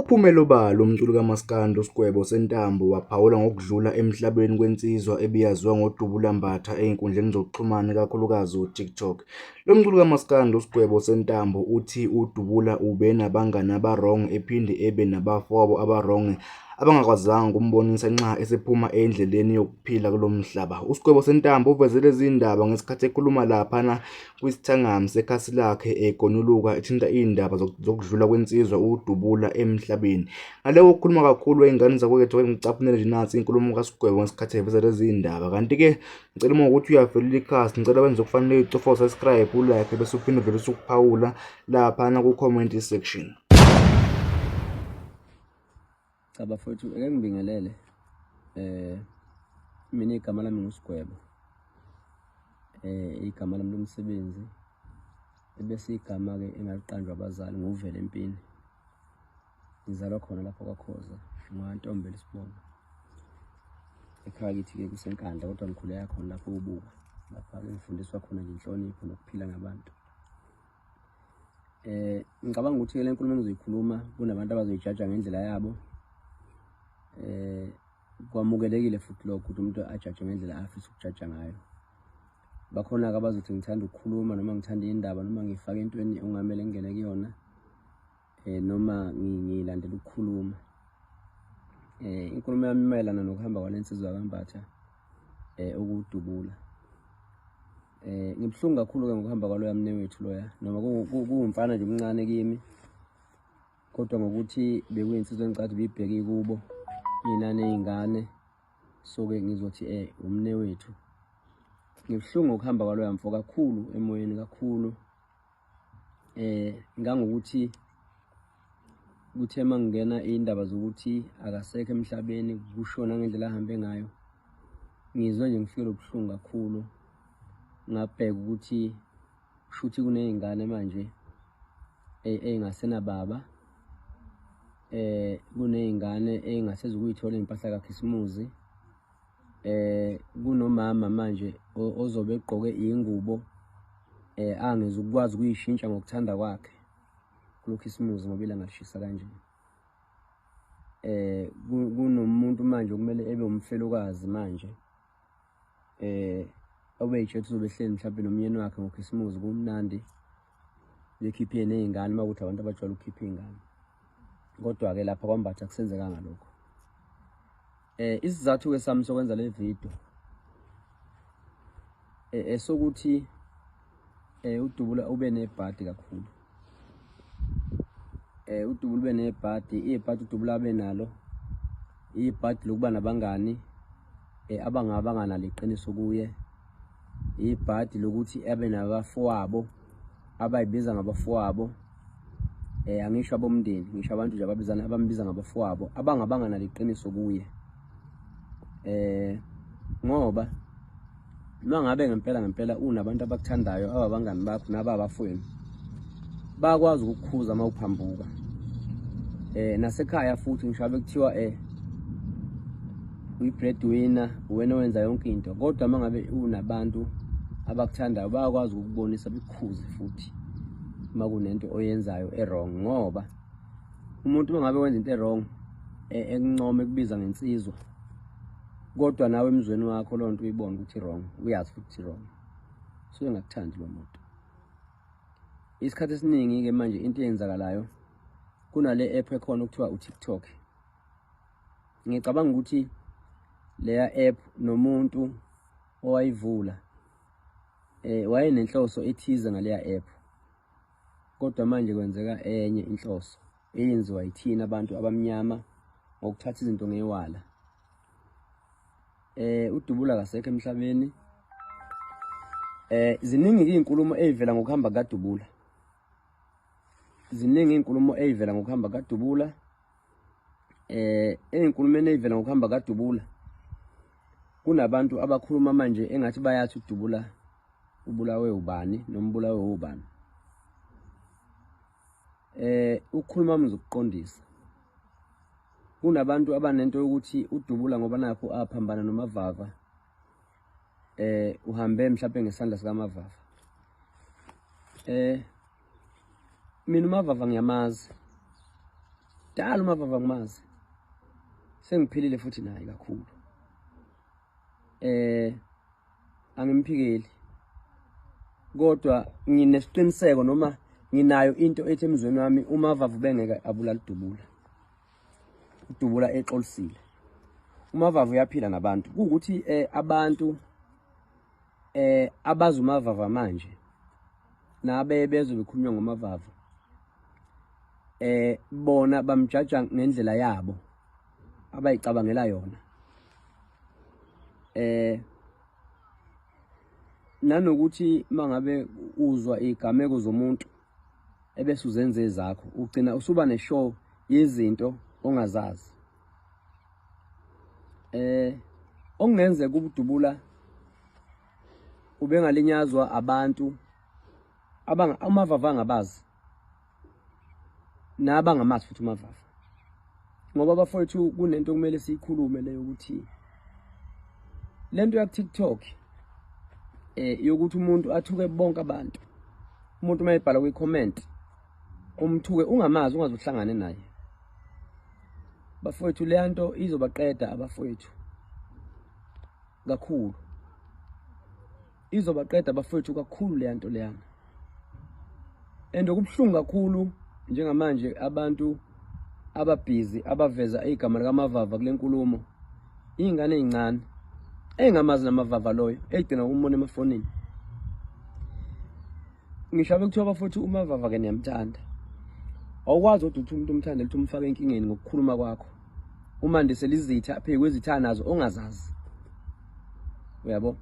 Uphumelo obalo umculo kaMaskandi uSgwebo sentambo waphawula ngokudlula emhlabeni kwensizwa ebiyaziwa ngoDubula Mbatha ey'nkundleni zokuxhumana ikakhulukazi uTikTok. Lo mculo kaMaskandi uSgwebo sentambo uthi uDubula ube nabangani abarong ephinde ebe nabafowabo abarong abangakwazanga ukumbonisa nxa esephuma endleleni yokuphila kulo mhlaba. uSgwebo sentambo uveze lezi ndaba ngesikhathi ekhuluma laphana kwisithangami sekhasi lakhe egonuluka ethinta iy'ndaba zokudlula kwensizwa uDubula emhlabeni. Ngaleyo ukukhuluma kakhulu ey'ngane zakwethu ngicaphunele nje nansi inkulumo kaSgwebo ngesikhathi eveza lezi ndaba. Kanti-ke ngicela uma ukuthi uyavelela ikhasi, ngicela wenze okufanele ucofa u-subscribe, ulike bese uphinde uvele usukuphawula laphana ku-comment section. Cha bafowethu, ake ngibingelele. Mina igama lami nguSgwebo. Igama lami lomsebenzi ebese igama-ke engaliqanjwa abazali nguvele empini. Ngizalwa khona lapho kwaKhoza, ngwantombi elisibongo. Ekhaya kithi-ke kuseNkandla kodwa ngikhuleka khona lapho ubuka. Lapha-ke ngifundiswa khona nje inhlonipho nokuphila ngabantu. Ngicabanga ukuthi le nkulumo engizoyikhuluma kunabantu abazoyijaja ngendlela yabo. Kwamukelekile futhi lokho ukuthi umuntu ajaje ngendlela afisa ukujaja ngayo. Bakhona-ke abazothi ngithanda ukukhuluma noma ngithanda indaba noma ngifake entweni ongamele ngingene kuyona, noma ngilandela ukukhuluma. Inkulumo yami mayelana nokuhamba kwalensizwa kaMbatha ukuDubula. Ngibuhlungu kakhulu-ke ngokuhamba kwaloya mnewethu loya, noma kuwumfana nje omncane kimi, kodwa ngokuthi bekuyinsizwa engicade bibheke kubo inani ey'ngane, so-ke ngizothi umnewethu. Ngibuhlungu ngokuhamba kwaloya mfo kakhulu emoyeni kakhulu. Ngangokuthi kuthe mangingena iy'ndaba zokuthi akasekho emhlabeni, kushona ngendlela ahambe ngayo, ngizwe nje ngifikelwe ubuhlungu kakhulu. Ngabheka ukuthi kushuthi kuney'ngane manje ey'ngasenababa, kuney'ngane ey'ngaseze ukuyithola iy'mpahla kaKhisimuzi, kunomama manje ozobe egqoke iy'ngubo angeze ukukwazi ukuyishintsha ngokuthanda kwakhe kulo Khisimuzi ngoba ilanga lishisa kanje. Kunomuntu manje okumele ebe umfelokazi manje, obey'tshela uzobe ehleli mhlawumbe nomyeni wakhe ngoKhisimuzi kumnandi bekhiphe ney'ngane uma kuthi abantu abajwayele ukukhipha iy'ngane. Kodwa-ke lapha kwaMbatha akusenzekanga lokho. Isizathu-ke sami sokwenza le video esokuthi uDubula ube nebhadi kakhulu. uDubula ube nebhadi, ibhadi uDubula abe nalo ibhadi lokuba nabangani abanganalo iqiniso kuye. Ibhadi lokuthi abe nabafowabo abayibiza ngabafowabo, angisho abomndeni, ngisho abantu nje abambiza ngabafowabo abanganalo iqiniso kuye. Ngoba uma ngabe ngempela unabantu abakuthandayo ababangani bakho nababafowenu, bayakwazi ukukukhuza uma uphambuka. Nasekhaya futhi ngisho bekuthiwa uyi-breadwinner, uwena owenza yonke into, kodwa uma ngabe unabantu abakuthandayo bayakwazi ukukubonisa bekukhuze futhi uma kunento oyenzayo e-wrong. Ngoba umuntu uma ngabe wenza into e-wrong ekuncoma ekubiza ngensizwa, kodwa nawe emzweni wakho leyo nto uyibona ukuthi wrong, uyazi futhi wrong, so engakuthandi lo muntu. Isikhathi esiningi-ke manje into eyenzakalayo kunale app ekhona okuthiwa uTikTok. Ngicabanga ukuthi leya app nomuntu owayivula wayenenhloso ethize ngaleya app, kodwa manje kwenzeka enye inhloso eyenziwa yithina abantu abamnyama ngokuthatha izinto ngewala. uDubula akasekho emhlabeni. Ziningi iy'nkulumo ey'vela ngokuhamba kaDubula. Ziningi iy'nkulumo ey'vela ngokuhamba kaDubula. Ey'nkulumeni ey'vela ngokuhamba kaDubula kunabantu abakhuluma manje engathi bayathi uDubula ubulawe ubani noma ubulawe ubani. Ukukhuluma ukuqondisa. Kunabantu abanento yokuthi uDubula ngoba nakho aphambana noMavava, uhambe mhlawumbe ngesandla sikaMavava. Mina uMavava ngiyamazi. Dala uMavava ngimazi. Sengiphilile futhi naye kakhulu. Angimphikeli. Kodwa nginesiqiniseko noma nginayo into ethi emzweni wami uMavava bengeke abulala uDubula. uDubula exolisile. uMavava uyaphila nabantu. Ukuthi abantu abazi uMavava manje nabe bezwe bekhulunywa ngoMavava bona bamjaja ngendlela yabo abayicabangela yona. Nanokuthi mangabe uzwa igameko zomuntu ebese uzenze ezakho ugcina usuba neshow yezinto ongazazi. Okungenzeka uDubula ubengalinyazwa abantu uMavava angabazi nabangamazi futhi uMavava. Ngoba abafowethu kunento kumele siyikhulume leyo ukuthi lento ya TikTok yokuthi umuntu athuke bonke abantu. Umuntu mayebhala kwi-comment umthuke ungamazi ungaze uhlangane naye. Bafowethu le nto izobaqeda abafowethu kakhulu. Izobaqeda abafowethu kakhulu le nto leyana. Okubhlungu kakhulu njengamanje abantu ababhizi abaveza igama likaMavava kule nkulumo ingane ezincane engamazi naMavava loyo egcina umbona emafonini. Ngishabe kuthiwa bafowethu uMavava ke niyamthanda. Awukwazi ukuthi umuntu umthande lithi umfake enkingeni ngokukhuluma kwakho. Uma ndisela izitha phe kwezitha nazo ongazazi. Uyabo?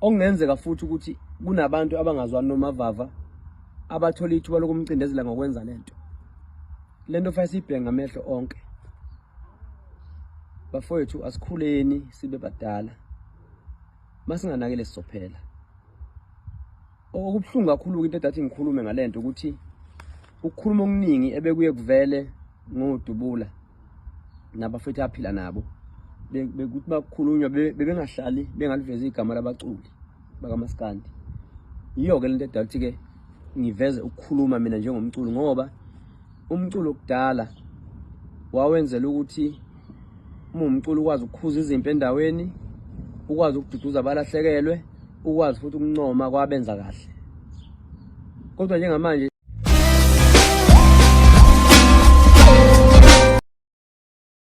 Okungenzeka futhi ukuthi kunabantu abangazwani noMavava abathola ithuba lokumcindezela ngokwenza lento. Lento fa sibhenga amehlo onke. Bafowethu asikhuleni sibe badala. Masinganakele sizophela. Okubhlungu kakhulu into edathi ngikhulume ngalento ukuthi ukukhuluma okuningi ebekuye kuvele ngoDubula nabafethu aphila nabo bekuthi bakhulunywa bebengahlali bengaliveza igama labaculi bakaMaskandi. Yiyo ke lento edathi ke ngiveze ukukhuluma mina njengomculi ngoba umculo okudala wawenzela ukuthi umculi ukwazi ukukhuza izimpi endaweni, ukwazi ukududuza abalahlekelwe, ukwazi futhi ukuncoma kwabenza kahle. Kodwa njengamanje